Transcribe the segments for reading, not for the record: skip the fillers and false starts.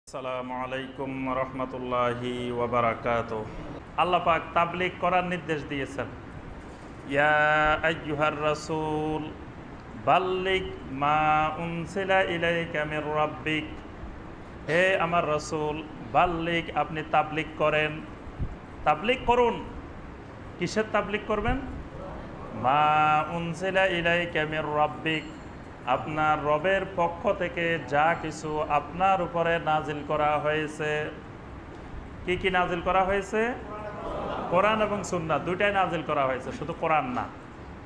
আসসালামু আলাইকুম রহমতুল্লাহি ওয়াবারাকাতুহু। আল্লাহ পাক তাবলীগ করার নির্দেশ দিয়েছেন, ইয়া আইয়ুহার রাসূল বাল্লিগ মা উনসিলা ইলাইকা মির রাব্বিক। হে আমার রাসূল, বাল্লিগ, আপনি তাবলীগ করেন, তাবলীগ করুন। কিসের তাবলীগ করবেন? মা উনসিলা ইলাইকা মির রাব্বিক, আপনার রবের পক্ষ থেকে যা কিছু আপনার উপরে নাজিল করা হয়েছে। কি কি নাজিল করা হয়েছে? কোরআন এবং সুন্নাহ দুইটাই নাজিল করা হয়েছে, শুধু কোরআন না।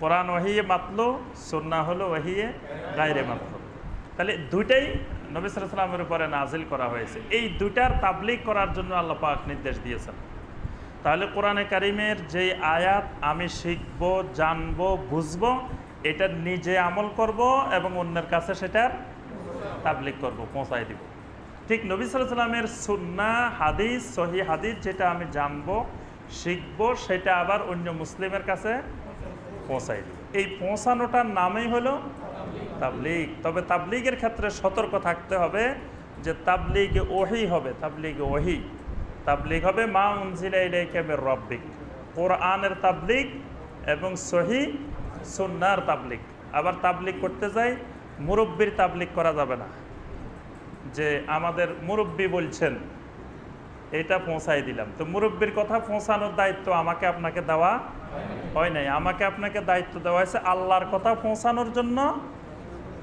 কোরআন ওহিয়ে মাতলু, সুন্নাহ হলো ওহিয়ে গায়রে মাতলু। তাহলে দুইটাই নবী সাল্লাল্লাহু আলাইহি ওয়াসাল্লামের উপরে নাজিল করা হয়েছে। এই দুইটার তাবলীগ করার জন্য আল্লাহ পাক নির্দেশ দিয়েছেন। তাহলে কোরআনে কারিমের যেই আয়াত আমি শিখব, জানব, বুঝবো, এটা নিজে আমল করব এবং অন্যের কাছে সেটার তাবলীগ করব, পৌঁছায় দিব। ঠিক নবী সাল্লাল্লাহু আলাইহি ওয়াসাল্লামের সুন্নাহ হাদিস, সহিহ হাদিস যেটা আমি জানব, শিখব, সেটা আবার অন্য মুসলিমের কাছে পৌঁছায় দিব। এই পৌঁছানোটার নামই হলো তাবলীগ। তবে তাবলীগের ক্ষেত্রে সতর্ক থাকতে হবে যে তাবলীগ ওহী হবে, তাবলীগ ওহী, তাবলীগ হবে মা উনজিলা ইলাইকা মির রাব্বিক, কোরআনের তাবলীগ এবং সহিহ সুন্নাহর তাবলীগ। আবার তাবলীগ করতে যাই, মুরব্বির তাবলীগ করা যাবে না, যে আমাদের মুরব্বি বলছেন এটা পৌঁছাই দিলাম। তো মুরব্বির কথা পৌঁছানোর দায়িত্ব আমাকে আপনাকে দেওয়া হয় নাই। আমাকে আপনাকে দায়িত্ব দেওয়া হয়েছে আল্লাহর কথা পৌঁছানোর জন্য,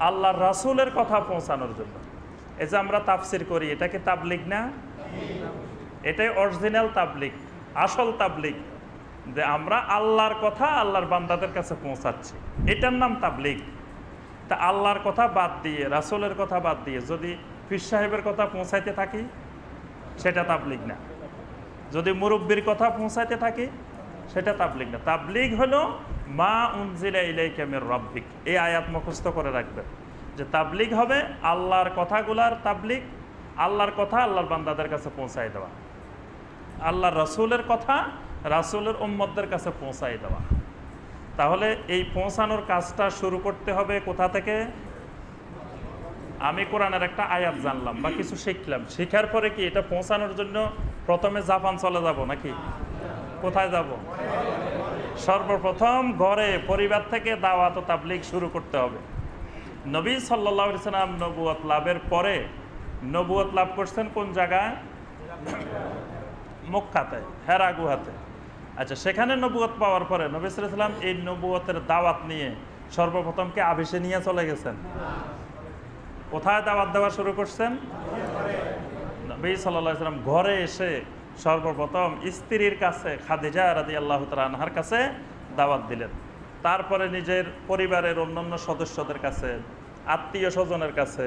আল্লাহর রাসূলের কথা পৌঁছানোর জন্য। এই যে আমরা তাফসির করি, এটা কি তাবলীগ না? এটাই অরিজিনাল তাবলীগ, আসল তাবলীগ, যে আমরা আল্লাহর কথা আল্লাহর বান্দাদের কাছে পৌঁছাচ্ছি, এটার নাম তাবলীগ। তা আল্লাহর কথা বাদ দিয়ে, রাসূলের কথা বাদ দিয়ে যদি পীর সাহেবের কথা পৌঁছাইতে থাকি, সেটা তাবলীগ না। যদি মুরব্বির কথা পৌঁছাইতে থাকি, সেটা তাবলীগ না। তাবলীগ হলো মা উনজিলা ইলাইকা মির রাব্বিক। এই আয়াত মুখস্থ করে রাখবেন যে তাবলীগ হবে আল্লাহর কথাগুলার তাবলীগ, আল্লাহর কথা আল্লাহর বান্দাদের কাছে পৌঁছাই দেওয়া, আল্লাহর রাসূলের কথা রাসূলের উম্মতদের কাছে পৌঁছাই দেওয়া। তাহলে এই পৌঁছানোর কাজটা শুরু করতে হবে কোথা থেকে? আমি কোরআনের একটা আয়াত জানলাম বা কিছু শিখলাম, শেখার পরে কি এটা পৌঁছানোর জন্য প্রথমে জাপান চলে যাব নাকি? কোথায় যাব? সর্বপ্রথম ঘরে, পরিবার থেকে দাওয়াত ও তাবলীগ শুরু করতে হবে। নবী সাল্লাল্লাহু আলাইহি ওয়াসাল্লাম নবুয়ত লাভের পরে, নবুয়ত লাভ করছেন কোন জায়গায়? মক্কাতে, হেরা গুহাতে। আচ্ছা, সেখানে নবুয়ত পাওয়ার পরে নবী সাল্লাল্লাহু আলাইহি ওয়াসাল্লাম এই নবুয়তের দাওয়াত নিয়ে সর্বপ্রথম কি আবিষে নিয়ে চলে গেছেন? কোথায় দাওয়াত দেওয়া শুরু করছেন? নবী সাল্লাল্লাহু আলাইহি ওয়াসাল্লাম ঘরে এসে সর্বপ্রথম স্ত্রীর কাছে, খাদিজা রাদিয়াল্লাহু তাআলা আনহার কাছে দাওয়াত দিলেন। তারপরে নিজের পরিবারের অন্যান্য সদস্যদের কাছে, আত্মীয় স্বজনের কাছে,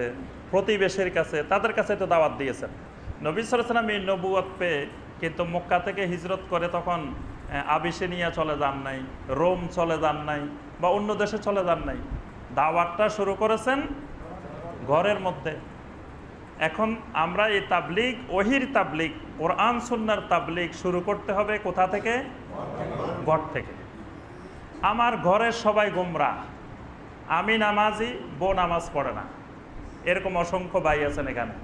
প্রতিবেশীর কাছে, তাদের কাছে তো দাওয়াত দিয়েছেন। নবী সাল্লাল্লাহু আলাইহি ওয়াসাল্লাম এই নবুয়ত পেয়ে কিন্তু মক্কা থেকে হিজরত করে তখন আবিসিনিয়া চলে যান নাই, রোম চলে যান নাই, বা অন্য দেশে চলে যান নাই। দাওয়াতটা শুরু করেছেন ঘরের মধ্যে। এখন আমরা এই তাবলীগ, ওহির তাবলীগ, কোরআন সুন্নাহর তাবলীগ শুরু করতে হবে কোথা থেকে? ঘর থেকে। আমার ঘরের সবাই গোমরাহ, আমি নামাজি, বউ নামাজ পড়ে না, এরকম অসংখ্য ভাই আছেন এখানে,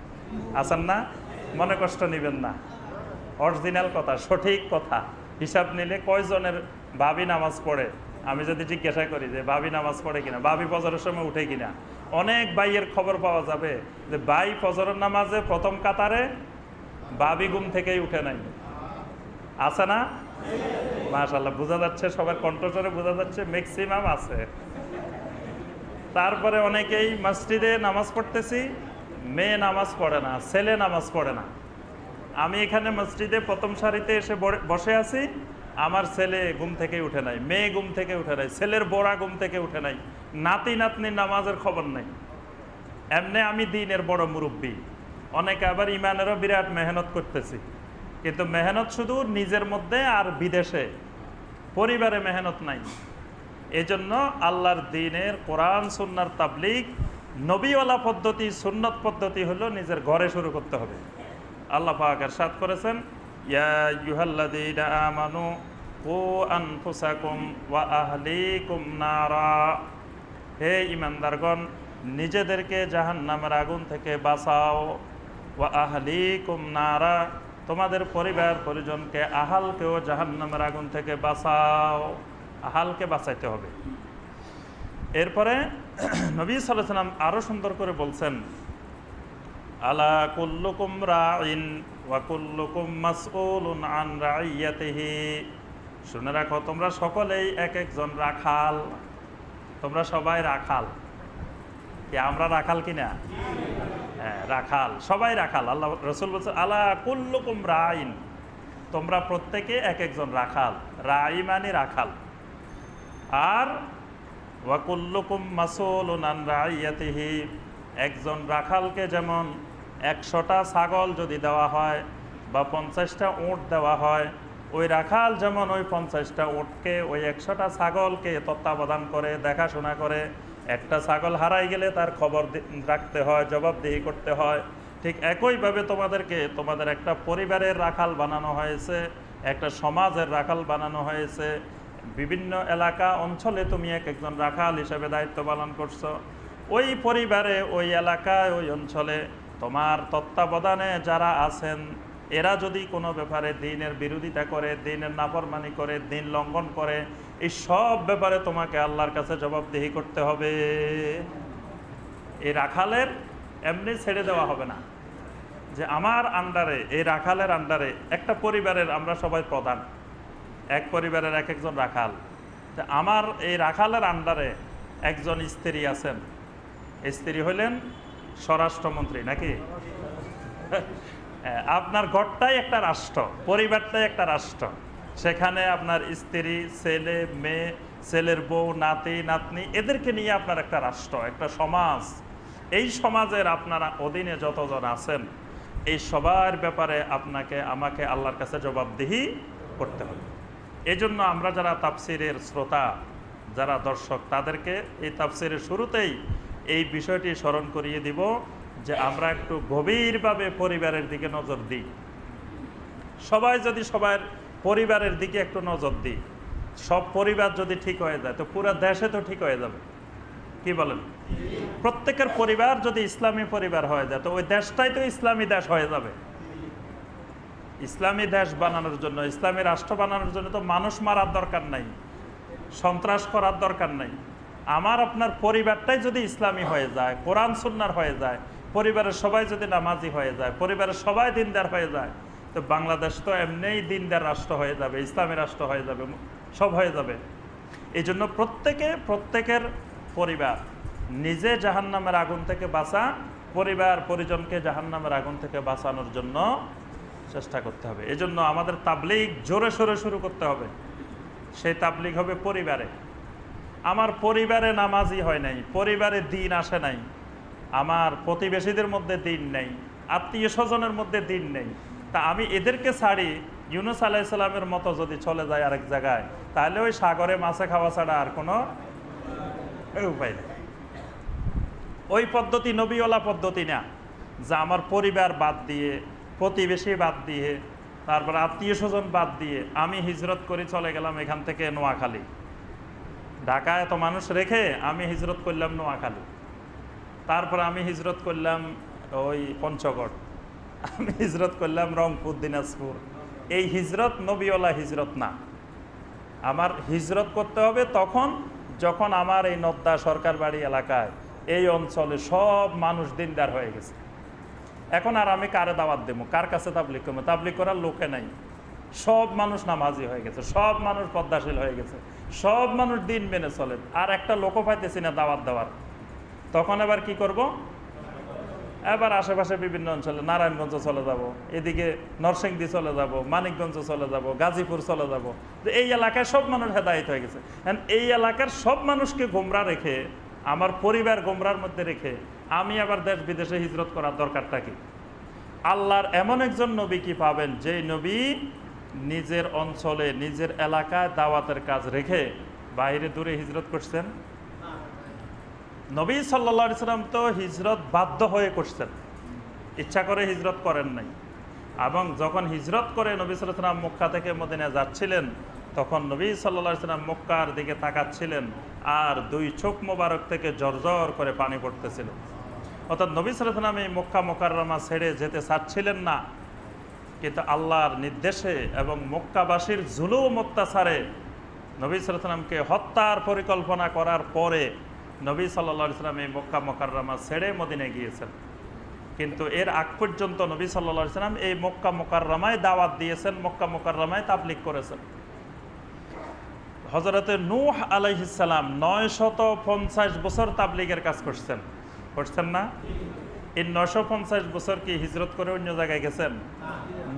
আছেন না? মনে কষ্ট নেবেন না, অরিজিনাল কথা, সঠিক কথা। হিসাব নিলে কয়জনের ভাবি নামাজ পড়ে? আমি যদি জিজ্ঞাসা করি যে ভাবি নামাজ পড়ে কিনা, ভাবি ফজরের সময় উঠে কিনা, অনেক ভাইয়ের খবর পাওয়া যাবে যে ভাই ফজরের নামাজে প্রথম কাতারে, ভাবি ঘুম থেকেই উঠে নাই। আছে না? মাশাআল্লাহ, বোঝা যাচ্ছে, সবার কণ্ঠস্বরে বোঝা যাচ্ছে ম্যাক্সিমাম আছে। তারপরে অনেকেই মসজিদে নামাজ পড়তেছি, মেয়ে নামাজ পড়ে না, ছেলে নামাজ পড়ে না। আমি এখানে মসজিদে প্রথম সারিতে এসে বসে আছি, আমার ছেলে ঘুম থেকে উঠে নাই, মেয়ে ঘুম থেকে উঠে নাই, ছেলের বড়া ঘুম থেকে উঠে নাই, নাতি নাতনির নামাজের খবর নাই। এমনি আমি দিনের বড় মুরব্বী। অনেকে আবার ইমানেরও বিরাট মেহনত করতেছি, কিন্তু মেহনত শুধু নিজের মধ্যে আর বিদেশে, পরিবারে মেহনত নাই। এজন্য আল্লাহর দ্বীনের কোরআন সুন্নাহর তাবলীগ, নবীওয়ালা পদ্ধতি, সুন্নত পদ্ধতি হলো নিজের ঘরে শুরু করতে হবে। আল্লাহ পাক ইরশাদ করেছেন, ইয়া আইয়ুহাল্লাযীনা আমানু কু আনফুসাকুম ওয়া আহলিকুম নারা। হে ঈমানদারগণ, নিজেদেরকে জাহান্নামের আগুন থেকে বাঁচাও ওয়া আহলিকুম নারা, তোমাদের পরিবার পরিজনকে, আহালকেও জাহান্নামের আগুন থেকে বাঁচাও। আহালকে বাঁচাইতে হবে। এরপরে নবী সাল্লাল্লাহু আলাইহি ওয়াসাল্লাম আরো সুন্দর করে বলছেন, আলা কুল্লুকুম রাইন ওয়া কুল্লুকুম মাসউলুন আন রাইয়াতিহি, শুনে রাখো তোমরা সকলেই এক একজন রাখাল। তোমরা সবাই রাখাল। কি আমরা রাখাল কিনা? হ্যাঁ, রাখাল, সবাই রাখাল। আল্লাহ রাসূল বলছেন আলা কুল্লুকুম রাইন, তোমরা প্রত্যেকে এক একজন রাখাল। রাই মানে রাখাল। আর ওয়া কুল্লুকুম মাসউলুন আন রাইয়াতিহি, একজন রাখালকে যেমন 100টা ছাগল যদি দেওয়া হয় বা 50টা উট দেওয়া হয়, ওই রাখাল যেমন ওই 50টা উটকে, ওই 100টা ছাগলকে তত্ত্বাবধান করে, দেখাশোনা করে। একটা ছাগল হারাই গেলে তার খবর রাখতে হয়, জবাবদিহি করতে হয়। ঠিক একইভাবে তোমাদেরকে তোমাদের একটা পরিবারের রাখাল বানানো হয়েছে, একটা সমাজের রাখাল বানানো হয়েছে। বিভিন্ন এলাকা অঞ্চলে তুমি এক একজন রাখাল হিসেবে দায়িত্ব পালন করছো। ওই পরিবারে, ওই এলাকায়, ওই অঞ্চলে তোমার তত্ত্বাবধানে যারা আছেন, এরা যদি কোনো ব্যাপারে দ্বীনের বিরোধিতা করে, দ্বীনের নাফরমানি করে, দ্বীন লঙ্ঘন করে, এই সব ব্যাপারে তোমাকে আল্লাহর কাছে জবাবদিহি করতে হবে। এই রাখালের এমনি ছেড়ে দেওয়া হবে না যে আমার আন্ডারে, এই রাখালের আন্ডারে একটা পরিবারের আমরা সবাই প্রধান, এক পরিবারের এক একজন রাখাল। আমার এই রাখালের আন্ডারে একজন স্ত্রী আছেন, স্ত্রী হইলেন স্বরাষ্ট্রমন্ত্রী, নাকি? আপনার ঘরটাই একটা রাষ্ট্র, পরিবারটাই একটা রাষ্ট্র। সেখানে আপনার স্ত্রী, ছেলে, মেয়ে, ছেলের বউ, নাতি নাতনি, এদেরকে নিয়ে আপনার একটা রাষ্ট্র, একটা সমাজ। এই সমাজের আপনারা অধীনে যতজন আছেন, এই সবার ব্যাপারে আপনাকে আমাকে আল্লাহর কাছে জবাবদিহি করতে হবে। এই জন্য আমরা যারা তাফসিরের শ্রোতা, যারা দর্শক, তাদেরকে এই তাফসিরের শুরুতেই এই বিষয়টি স্মরণ করিয়ে দিব যে আমরা একটু গভীরভাবে পরিবারের দিকে নজর দিই। সবাই যদি সবার পরিবারের দিকে একটু নজর দিই, সব পরিবার যদি ঠিক হয়ে যায়, তো পুরো দেশে তো ঠিক হয়ে যাবে। কি বলেন? প্রত্যেকের পরিবার যদি ইসলামী পরিবার হয়ে যায়, তো ওই দেশটাই তো ইসলামী দেশ হয়ে যাবে। ইসলামী দেশ বানানোর জন্য, ইসলামী রাষ্ট্র বানানোর জন্য তো মানুষ মারার দরকার নাই, সন্ত্রাস করার দরকার নাই। আমার আপনার পরিবারটাই যদি ইসলামী হয়ে যায়, কোরআন সুন্নাহর হয়ে যায়, পরিবারের সবাই যদি নামাজি হয়ে যায়, পরিবারের সবাই দিনদার হয়ে যায়, তো বাংলাদেশ তো এমনিই দিনদার রাষ্ট্র হয়ে যাবে, ইসলামী রাষ্ট্র হয়ে যাবে, সব হয়ে যাবে। এই জন্য প্রত্যেকের পরিবার নিজে জাহান্নামের আগুন থেকে বাঁচা, পরিবার পরিজনকে জাহান্নামের আগুন থেকে বাঁচানোর জন্য চেষ্টা করতে হবে। এই জন্য আমাদের তাবলীগ জোরে সোরে শুরু করতে হবে। সেই তাবলীগ হবে পরিবারে। আমার পরিবারে নামাজি হয় নাই, পরিবারে দিন আসে নাই, আমার প্রতিবেশীদের মধ্যে দিন নেই, আত্মীয় স্বজনের মধ্যে দিন নেই, তা আমি এদেরকে ছাড়ি ইউনূস আলাইহিস সালামের মতো যদি চলে যায় আরেক জায়গায়, তাহলে ওই সাগরে মাছে খাওয়া ছাড়া আর কোনো উপায় নেই। ওই পদ্ধতি নবীওয়ালা পদ্ধতি না, যা আমার পরিবার বাদ দিয়ে, প্রতিবেশী বাদ দিয়ে, তারপর আত্মীয় স্বজন বাদ দিয়ে আমি হিজরত করে চলে গেলাম এখান থেকে নোয়াখালী। ঢাকায় এত মানুষ রেখে আমি হিজরত করলাম নোয়াখালী, তারপর আমি হিজরত করলাম ওই পঞ্চগড়, আমি হিজরত করলাম রংপুর, দিনাজপুর। এই হিজরত নবীওয়ালা হিজরত না। আমার হিজরত করতে হবে তখন যখন আমার এই নদ্দা সরকার বাড়ি এলাকায়, এই অঞ্চলে সব মানুষ দিনদার হয়ে গেছে। এখন আর আমি কারে দাওয়াত দেবো, কার কাছে তাবলীগ করবো? তাবলীগ করার লোকে নাই। সব মানুষ নামাজি হয়ে গেছে, সব মানুষ পদ্মাশীল হয়ে গেছে, সব মানুষ দিন মেনে চলে, আর একটা লোকও পাইতেছি না দাওয়াত দেওয়ার। তখন এবার কি করব? এবার আশেপাশে বিভিন্ন অঞ্চলে নারায়ণগঞ্জ চলে যাব, এদিকে নরসিংদী চলে যাব, মানিকগঞ্জ চলে যাব, গাজীপুর চলে যাব। এই এলাকায় সব মানুষ হেদায়েত হয়ে গেছে। এই এলাকার সব মানুষকে গোমরা রেখে, আমার পরিবার গোমরার মধ্যে রেখে আমি আবার দেশ বিদেশে হিজরত করার দরকারটা কি? আল্লাহর এমন একজন নবী কি পাবেন যে নবী নিজের অঞ্চলে, নিজের এলাকায় দাওয়াতের কাজ রেখে বাইরে দূরে হিজরত করছেন? নবী সাল্লাল্লাহু আলাইহি সাল্লাম তো হিজরত বাধ্য হয়ে করছেন, ইচ্ছা করে হিজরত করেন নাই। এবং যখন হিজরত করে নবী সাল্লাল্লাহু আলাইহি সাল্লাম মক্কা থেকে মদিনায় যাচ্ছিলেন, তখন নবী সাল্লাল্লাহু আলাইহি সাল্লাম মক্কার দিকে তাকাচ্ছিলেন আর দুই চোখ মোবারক থেকে জর্জর করে পানি পড়তেছিল। অর্থাৎ নবী সাল্লাল্লাহু আলাইহি ওয়াসাল্লাম এই মক্কা মুকাররমা ছেড়ে যেতে চাচ্ছিলেন না, কিন্তু আল্লাহর নির্দেশে এবং মক্কাবাসীর জুলুম অত্যাচারে নবী সাল্লাল্লাহু আলাইহি ওয়াসাল্লামকে হত্যার পরিকল্পনা করার পরে নবী সাল্লাল্লাহু আলাইহি ওয়াসাল্লাম এই মক্কা মুকাররমা ছেড়ে মদিনায় গিয়েছেন। কিন্তু এর আগ পর্যন্ত নবী সাল্লাল্লাহু আলাইহি ওয়াসাল্লাম এই মক্কা মুকাররমায় দাওয়াত দিয়েছেন, মক্কা মুকাররমায় তাবলীগ করেছেন। হযরতে নূহ আলাইহিস সালাম 950 বছর তাবলীগের কাজ করছেন না? এই 950 বছর কি হিজরত করে অন্য জায়গায় গেছেন?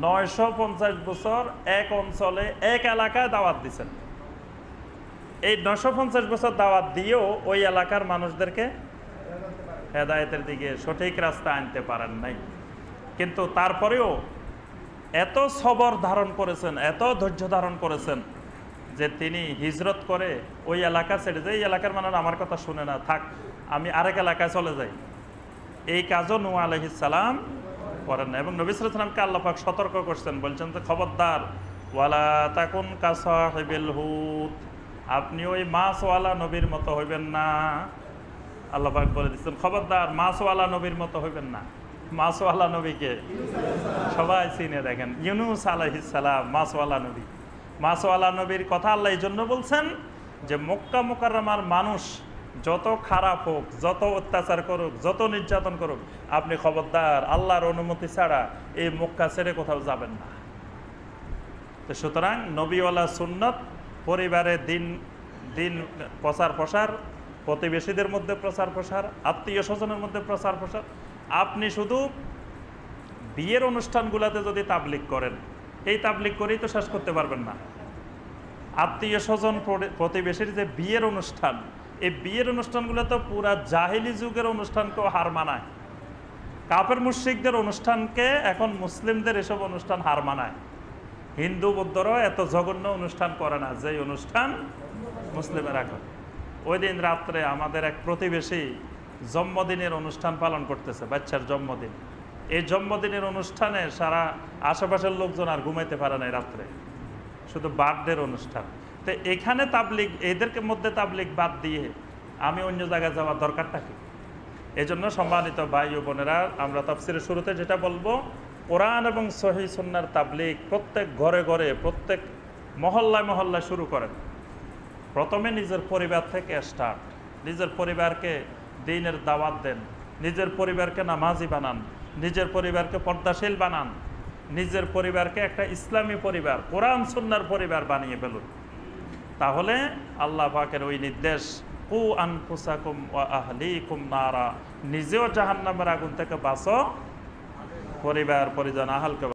950 বছর এক অঞ্চলে এক এলাকায় দাওয়াত দিয়েছেন। এই 950 বছর দাওয়াত দিয়েও ওই এলাকার মানুষদেরকে হেদায়েতের দিকে সঠিক রাস্তা আনতে পারেন নাই। কিন্তু তারপরেও এত সবর ধারণ করেছেন, এত ধৈর্য ধারণ করেছেন যে তিনি হিজরত করে ওই এলাকা ছেড়ে যায়। এই এলাকার মানুষ আমার কথা শুনে না, থাক আমি আরেক এলাকায় চলে যাই। এই কাজও নূহ আলাইহিস সালাম করেন না। এবং নবী সাল্লাল্লাহু আলাইহি ওয়াসাল্লামকে আল্লাহ পাক সতর্ক করছেন, বলছেন যে খবরদার, ওয়ালা তাকুন কাসাহিবিল হুত, আপনি ওই মাছওয়ালা নবীর মতো হইবেন না। আল্লাহ পাক বলে দিচ্ছেন খবরদার, মাছওয়ালা নবীর মতো হইবেন না। মাছওয়ালা নবীকে সবাই চিনে, দেখেন ইউনূস আলাইহিস সালাম মাছওয়ালা নবী। মাছওয়ালা নবীর কথা আল্লাহ এই জন্য বলছেন যে মক্কা মুকাররমার মানুষ যত খারাপ হোক, যত অত্যাচার করুক, যত নির্যাতন করুক, আপনি খবরদার আল্লাহর অনুমতি ছাড়া এই মক্কা ছেড়ে কোথাও যাবেন না। তো সুতরাং নবীওয়ালা সুন্নত, পরিবারে দিন দিন প্রচার প্রসার, প্রতিবেশীদের মধ্যে প্রচার প্রসার, আত্মীয় স্বজনের মধ্যে প্রচার প্রসার। আপনি শুধু বিয়ের অনুষ্ঠানগুলোতে যদি তাবলীগ করেন, এই তাবলীগ করেই তো শেষ করতে পারবেন না। আত্মীয় স্বজন প্রতিবেশীর যে বিয়ের অনুষ্ঠান, এই বিয়ের অনুষ্ঠানগুলো তো পুরা জাহিলি যুগের অনুষ্ঠানকেও হার মানায়। কাফের মুশরিকদের অনুষ্ঠানকে এখন মুসলিমদের এসব অনুষ্ঠান হার মানায়। হিন্দু বৌদ্ধরাও এত জঘন্য অনুষ্ঠান করে না যে অনুষ্ঠান মুসলিমেরা করে। ওই দিন রাত্রে আমাদের এক প্রতিবেশী জন্মদিনের অনুষ্ঠান পালন করতেছে, বাচ্চার জন্মদিন। এই জন্মদিনের অনুষ্ঠানে সারা আশেপাশের লোকজন আর ঘুমাইতে পারে না রাত্রে, শুধু বার্থডের অনুষ্ঠান। তো এখানে তাবলীগ, এদেরকে মধ্যে তাবলীগ বাদ দিয়ে আমি অন্য জায়গায় যাওয়ার দরকারটা কি? এই জন্য সম্মানিত ভাই ও বোনেরা, আমরা তাফসীরের শুরুতে যেটা বলবো, কোরআন এবং সহিহ সুন্নাহর তাবলীগ প্রত্যেক ঘরে ঘরে, প্রত্যেক মহল্লায় মহল্লায় শুরু করেন। প্রথমে নিজের পরিবার থেকে স্টার্ট। নিজের পরিবারকে দ্বীনের দাওয়াত দেন, নিজের পরিবারকে নামাজি বানান, নিজের পরিবারকে পর্দাশীল বানান, নিজের পরিবারকে একটা ইসলামী পরিবার, কোরআন সুন্নাহর পরিবার বানিয়ে ফেলুন। তাহলে আল্লাহ পাকের ওই নির্দেশ, কু আনফুসাকুম ওয়া আহলিকুম নারা, নিজেও জাহান্নামের আগুন থেকে বাঁচো, পরিবার পরিজন আহলকে